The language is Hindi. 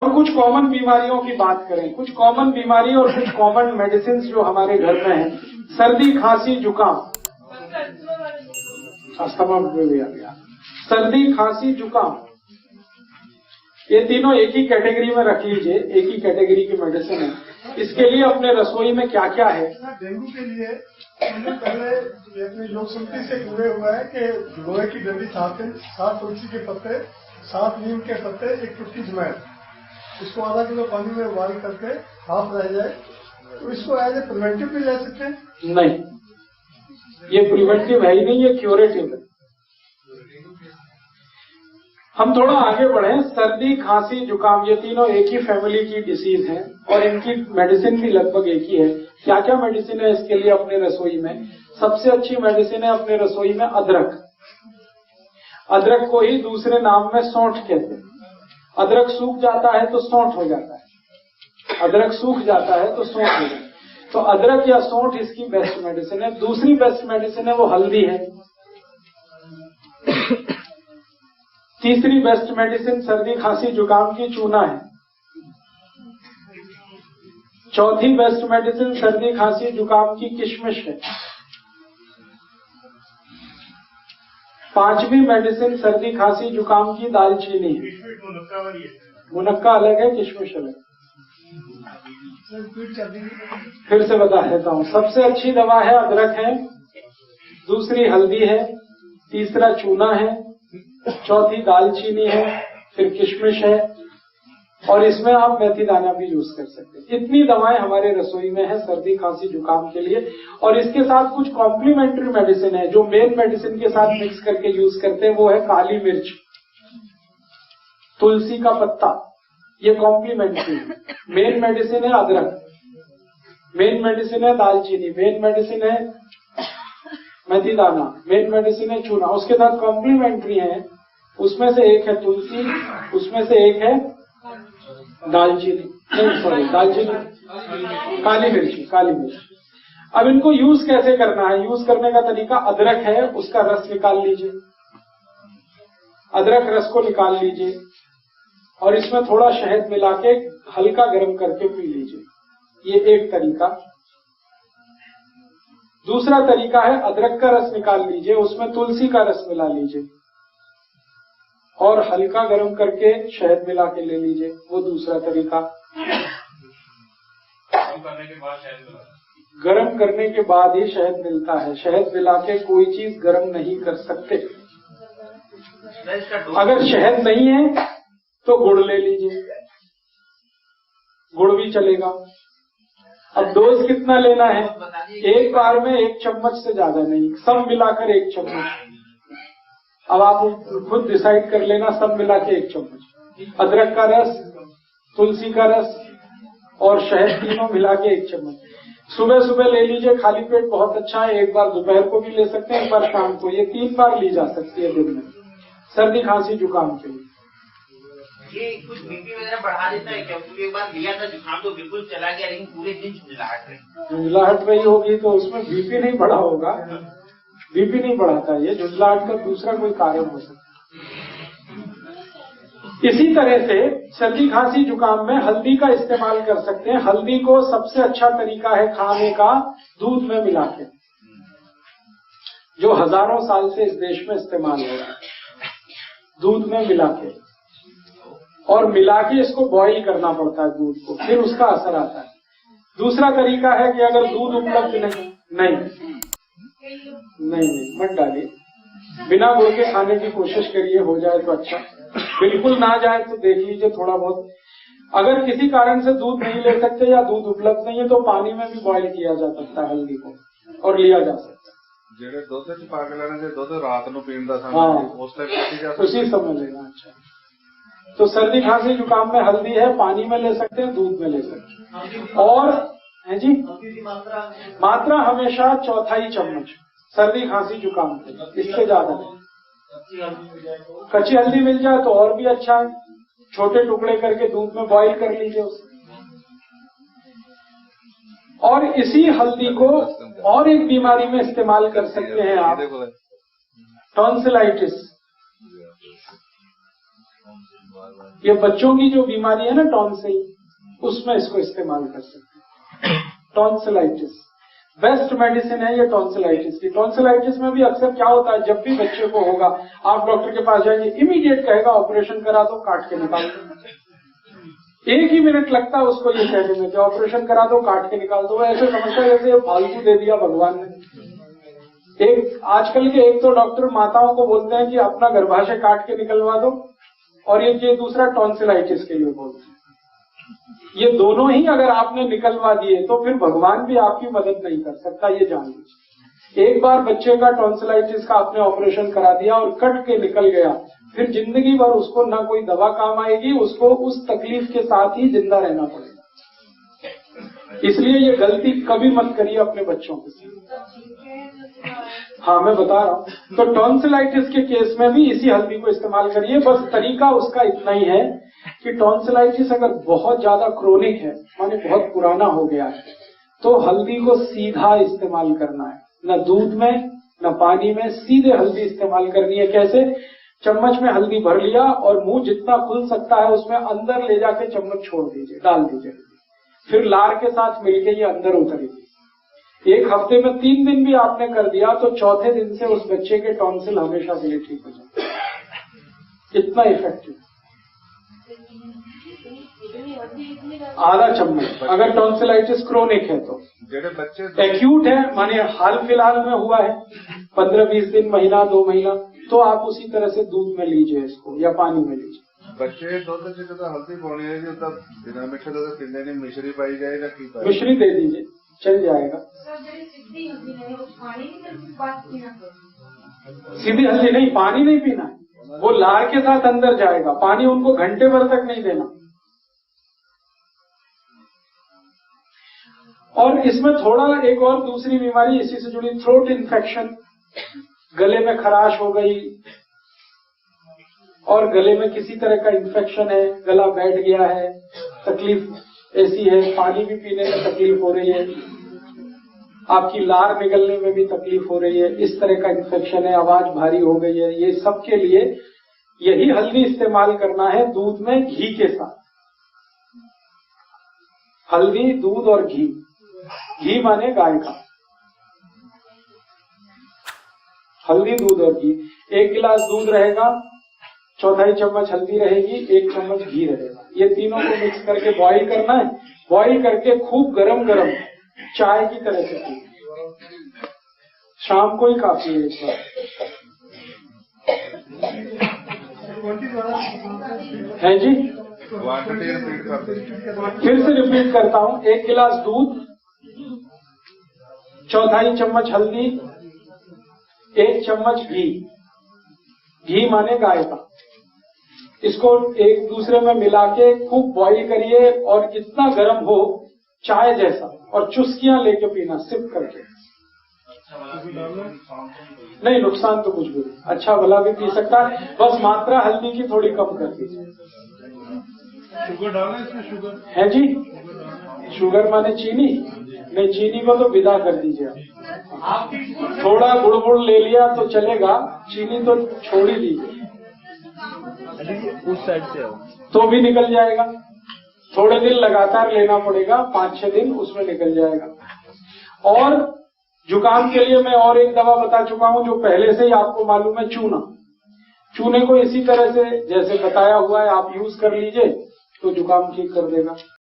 कुछ कॉमन बीमारियों की बात करें, कुछ कॉमन बीमारी और कुछ कॉमन मेडिसिन जो हमारे घर में है। सर्दी, खांसी, जुकाम, अस्थमा भी आ गया। सर्दी, खांसी, जुकाम, ये तीनों एक ही कैटेगरी में रख लीजिए, एक ही कैटेगरी की मेडिसिन है। इसके लिए अपने रसोई में क्या क्या है? डेंगू के लिए हमने पहले अपनी लोक संस्कृति से जुड़े हुआ है कि लोहे की डंडी 7 तुलसी के पत्ते, 7 नीम के पत्ते, 1 चुटकी जमैन, इसको आधा किलो पानी में उबाल करके हाफ रह जाए तो इसको एज ए प्रिवेंटिव भी ले सकते हैं? नहीं, ये प्रिवेंटिव है ही नहीं, ये क्यूरेटिव है। हम थोड़ा आगे बढ़े। सर्दी, खांसी, जुकाम, ये तीनों एक ही फैमिली की डिसीज हैं और इनकी मेडिसिन भी लगभग एक ही है। क्या क्या मेडिसिन है इसके लिए अपने रसोई में? सबसे अच्छी मेडिसिन है अपने रसोई में अदरक। अदरक को ही दूसरे नाम में सौंठ कहते हैं। अदरक सूख जाता है तो सौंठ हो जाता है, अदरक सूख जाता है तो सौंठ हो जाता है। तो अदरक या सौंठ इसकी बेस्ट मेडिसिन है। दूसरी बेस्ट मेडिसिन है वो हल्दी है। तीसरी बेस्ट मेडिसिन सर्दी, खांसी, जुकाम की चूना है। चौथी बेस्ट मेडिसिन सर्दी, खांसी, जुकाम की किशमिश है। पांचवी मेडिसिन सर्दी, खांसी, जुकाम की दालचीनी है। मुनक्का अलग है, किशमिश अलग। फिर से बता देता हूँ। सबसे अच्छी दवा है अदरक है, दूसरी हल्दी है, तीसरा चूना है, चौथी दालचीनी है, फिर किशमिश है और इसमें आप मेथी दाना भी यूज कर सकते हैं। इतनी दवाएं हमारे रसोई में है सर्दी, खांसी, जुकाम के लिए। और इसके साथ कुछ कॉम्प्लीमेंट्री मेडिसिन है जो मेन मेडिसिन के साथ मिक्स करके यूज करते हैं। वो है काली मिर्च, तुलसी का पत्ता, ये कॉम्प्लीमेंट्री है। मेन मेडिसिन है अदरक, मेन मेडिसिन है दालचीनी, मेन मेडिसिन है मेथी दाना, मेन मेडिसिन है चूना। उसके साथ कॉम्प्लीमेंट्री है, उसमें से एक है तुलसी, उसमें से एक है दालचीनी, नहीं सॉरी दालचीनी, काली मिर्ची, काली मिर्च। अब इनको यूज कैसे करना है? यूज करने का तरीका, अदरक है उसका रस निकाल लीजिए, अदरक रस को निकाल लीजिए और इसमें थोड़ा शहद मिला के हल्का गर्म करके पी लीजिए, ये एक तरीका। दूसरा तरीका है अदरक का रस निकाल लीजिए, उसमें तुलसी का रस मिला लीजिए और हल्का गर्म करके शहद मिला के ले लीजिए, वो दूसरा तरीका। गर्म करने के बाद ही शहद मिलता है, शहद मिला के कोई चीज गर्म नहीं कर सकते। अगर शहद नहीं है तो गुड़ ले लीजिए, गुड़ भी चलेगा। अब डोज कितना लेना है? एक बार में 1 चम्मच से ज्यादा नहीं, सब मिलाकर 1 चम्मच। अब आप खुद डिसाइड कर लेना, सब मिला के 1 चम्मच। अदरक का रस, तुलसी का रस और शहद तीनों मिला के 1 चम्मच। सुबह सुबह ले लीजिए, खाली पेट बहुत अच्छा है। एक बार दोपहर को भी ले सकते हैं, एक बार शाम को। ये 3 बार ली जा सकती है दिन में, सर्दी, खांसी, जुकाम के लिए। ये कुछ बीपी वगैरह बढ़ा देता है क्या? क्योंकि एक बार लिया था जुकाम तो बिल्कुल चला गया, लेकिन पूरे दिन झुंझलाहट रही। झुंझलाहट रही होगी तो उसमें बीपी नहीं बढ़ा होगा, बीपी नहीं बढ़ाता। ये झुंझलाहट का दूसरा कोई कारण हो सकता है। इसी तरह से सर्दी, खांसी, जुकाम में हल्दी का इस्तेमाल कर सकते हैं। हल्दी को सबसे अच्छा तरीका है खाने का दूध में मिला के, जो हजारों साल से इस देश में इस्तेमाल हो रहा है। दूध में मिला के और मिला के इसको बॉईल करना पड़ता है दूध को, फिर उसका असर आता है। दूसरा तरीका है कि अगर दूध उपलब्ध नहीं मत डालिए, बिना गुड़ के खाने की कोशिश करिए, हो जाए तो अच्छा, बिल्कुल ना जाए तो देख लीजिए थोड़ा बहुत। अगर किसी कारण से दूध नहीं ले सकते या दूध उपलब्ध नहीं है तो पानी में भी बॉईल किया जा सकता है हल्दी को और लिया जा सकता है। ਜਿਹੜੇ ਦੁੱਧ ਚ ਪਾ ਕੇ ਲੈਣੇ ਤੇ ਦੁੱਧ ਰਾਤ ਨੂੰ ਪੀਣ ਦਾ समय, उस टाइम उसी समय लेना। अच्छा, तो सर्दी, खांसी, जुकाम में हल्दी है, पानी में ले सकते हैं, दूध में ले सकते हैं। और है जी, मात्रा हमेशा 1/4 चम्मच सर्दी, खांसी, जुकाम के, इससे ज्यादा नहीं। कच्ची हल्दी मिल जाए तो और भी अच्छा है, छोटे टुकड़े करके दूध में बॉईल कर लीजिए उसे। और इसी हल्दी को और एक बीमारी में इस्तेमाल कर सकते हैं आप, टॉन्सिलाइटिस। ये बच्चों की जो बीमारी है ना टॉन्सिल, उसमें इसको इस्तेमाल कर सकते हैं। टॉन्सिलाइटिस बेस्ट मेडिसिन है ये टॉन्सिलाइटिस की। टॉन्सिलाइटिस में भी अक्सर क्या होता है, जब भी बच्चे को होगा आप डॉक्टर के पास जाएंगे, इमीडिएट कहेगा ऑपरेशन करा दो, काट के निकाल दो। 1 ही मिनट लगता है उसको ये कहने में कि ऑपरेशन करा दो, काट के निकाल दो। ऐसे समझता है जैसे फालतू दे दिया भगवान ने। आजकल के एक तो डॉक्टर माताओं को बोलते हैं कि अपना गर्भाशय काट के निकलवा दो, और ये दूसरा टॉन्सिलाइटिस के लिए बोलते हैं। ये दोनों ही अगर आपने निकलवा दिए तो फिर भगवान भी आपकी मदद नहीं कर सकता, ये जान लीजिए। एक बार बच्चे का टॉन्सिलाइटिस का आपने ऑपरेशन करा दिया और कट के निकल गया, फिर जिंदगी भर उसको ना कोई दवा काम आएगी, उसको उस तकलीफ के साथ ही जिंदा रहना पड़ेगा। इसलिए ये गलती कभी मत करिए अपने बच्चों के साथ। हाँ, मैं बता रहा हूं। तो टॉन्सिलाइटिस के केस में भी इसी हल्दी को इस्तेमाल करिए। बस तरीका उसका इतना ही है कि टॉन्सिलाइटिस अगर बहुत ज्यादा क्रोनिक है, माने बहुत पुराना हो गया है, तो हल्दी को सीधा इस्तेमाल करना है, न दूध में न पानी में, सीधे हल्दी इस्तेमाल करनी है। कैसे? चम्मच में हल्दी भर लिया और मुंह जितना खुल सकता है उसमें अंदर ले जाके चम्मच छोड़ दीजिए, डाल दीजिए, फिर लार के साथ मिलके ये अंदर उतरेगी। 1 हफ्ते में 3 दिन भी आपने कर दिया तो चौथे दिन से उस बच्चे के टॉन्सिल हमेशा के लिए ठीक हो जाए। इतना इफेक्टिव। आधा चम्मच अगर टॉन्सिलाइटिस क्रोनिक है तो। जेडे बच्चे एक्यूट है, माने हाल फिलहाल में हुआ है 15-20 दिन, महीना 2 महीना, तो आप उसी तरह से दूध में लीजिए इसको या पानी में लीजिए। बच्चे दुध च हल्दी पानी है जी, तब बिना मिठे दुध पीने नहीं, मिश्री पाई जाए ना की पाई, मिश्री दे दीजिए, चल जाएगा। सीधी हल्दी नहीं, पानी नहीं पीना, वो लार के साथ अंदर जाएगा। पानी उनको घंटे भर तक नहीं देना। और इसमें थोड़ा एक और दूसरी बीमारी इसी से जुड़ी, थ्रोट इन्फेक्शन, गले में खराश हो गई और गले में किसी तरह का इन्फेक्शन है, गला बैठ गया है, तकलीफ ऐसी है, पानी भी पीने में तकलीफ हो रही है, आपकी लार निकलने में भी तकलीफ हो रही है, इस तरह का इन्फेक्शन है, आवाज भारी हो गई है, ये सब के लिए यही हल्दी इस्तेमाल करना है दूध में घी के साथ। हल्दी, दूध और घी। घी माने गाय का। हल्दी, दूध और घी। 1 गिलास दूध रहेगा, 1/4 चम्मच हल्दी रहेगी, 1 चम्मच घी रहेगा। ये तीनों को मिक्स करके बॉईल करना है। बॉईल करके खूब गरम गरम चाय की तरह से पीजिए। शाम को ही काफी है इस बार। है जी, फिर से रिपीट करता हूँ। 1 गिलास दूध, 1/4 चम्मच हल्दी, 1 चम्मच घी। घी माने गाय का। इसको एक दूसरे में मिला के खूब बॉईल करिए और इतना गर्म हो चाय जैसा, और चुस्कियां लेके पीना, सिप करके। नहीं, नुकसान तो कुछ भी नहीं, अच्छा भला भी पी सकता है, बस मात्रा हल्दी की थोड़ी कम कर दीजिए। शुगर डालना इसमें? शुगर है जी, शुगर माने चीनी? नहीं, चीनी को तो विदा कर दीजिए आप। थोड़ा गुड़ ले लिया तो चलेगा, चीनी तो छोड़ ही दीजिए। उस साइड से तो भी निकल जाएगा। थोड़े दिन लगातार लेना पड़ेगा, 5-6 दिन उसमें निकल जाएगा। और जुकाम के लिए मैं और एक दवा बता चुका हूं जो पहले से ही आपको मालूम है, चूना। चूने को इसी तरह से जैसे बताया हुआ है आप यूज कर लीजिए तो जुकाम ठीक कर देगा।